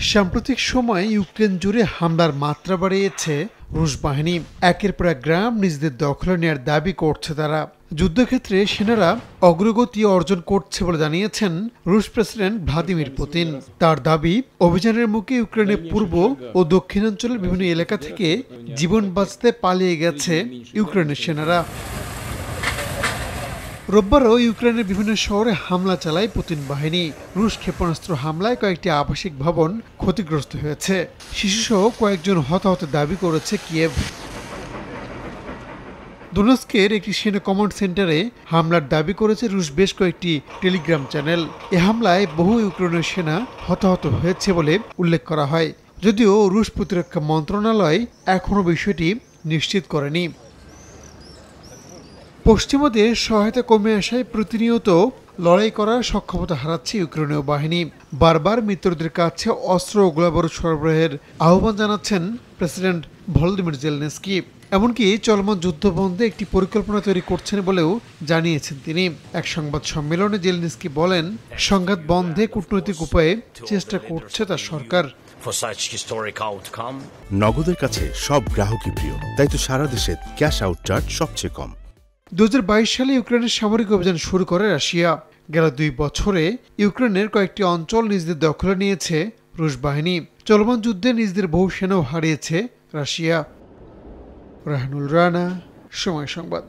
সাম্প্রতিক সময়ে ইউক্রেন জুড়ে হামলার মাত্রা বাড়িয়েছে রুশ বাহিনী। একের পর এক গ্রাম নিজেদের দখলে নেওয়ার দাবি করছে তারা। যুদ্ধক্ষেত্রে সেনারা অগ্রগতি অর্জন করছে বলে জানিয়েছেন রুশ প্রেসিডেন্ট ভ্লাদিমির পুতিন। তার দাবি, অভিযানের মুখে ইউক্রেনের পূর্ব ও দক্ষিণাঞ্চলের বিভিন্ন এলাকা থেকে জীবন বাঁচাতে পালিয়ে গেছে ইউক্রেনের সেনারা। রোববারও ইউক্রেনের বিভিন্ন শহরে হামলা চালায় পুতিন বাহিনী। রুশ ক্ষেপণাস্ত্র হামলায় কয়েকটি আবাসিক ভবন ক্ষতিগ্রস্ত হয়েছে। শিশুসহ কয়েকজন হতাহতের দাবি করেছে কিয়েভ। দোনেৎস্কের একটি সেনা কমান্ড সেন্টারে হামলার দাবি করেছে রুশ বেশ কয়েকটি টেলিগ্রাম চ্যানেল। এ হামলায় বহু ইউক্রেনের সেনা হতাহত হয়েছে বলে উল্লেখ করা হয়, যদিও রুশ প্রতিরক্ষা মন্ত্রণালয় এখনও বিষয়টি নিশ্চিত করেনি। পশ্চিমাদের সহায়তা কমে আসায় প্রতিনিয়ত লড়াই করার সক্ষমতা হারাচ্ছে ইউক্রেনীয় বাহিনী। বারবার মিত্রদের কাছে অস্ত্র ও গোলাবারুদ সরবরাহের আহ্বান জানাচ্ছেন প্রেসিডেন্ট ভলোদিমির জেলেনস্কি। এমনকি চলমান যুদ্ধ বন্ধে একটি পরিকল্পনা তৈরি করছেন বলেও জানিয়েছেন তিনি। এক সংবাদ সম্মেলনে জেলেনস্কি বলেন, সংঘাত বন্ধে কূটনৈতিক উপায়ে চেষ্টা করছে তার সরকার। নগদের কাছে সব গ্রাহকই প্রিয়, তাই তো সারা দেশে ক্যাশ আউট চার্জ সবচেয়ে কম। 2022 সালে ইউক্রেনের সামরিক অভিযান শুরু করে রাশিয়া। গেল 2 বছরে ইউক্রেনের কয়েকটি অঞ্চল নিজেদের দখলে নিয়েছে রুশ বাহিনী। চলমান যুদ্ধে নিজেদের বহু সেনাও হারিয়েছে রাশিয়া। রাহানুল রানা, সময় সংবাদ।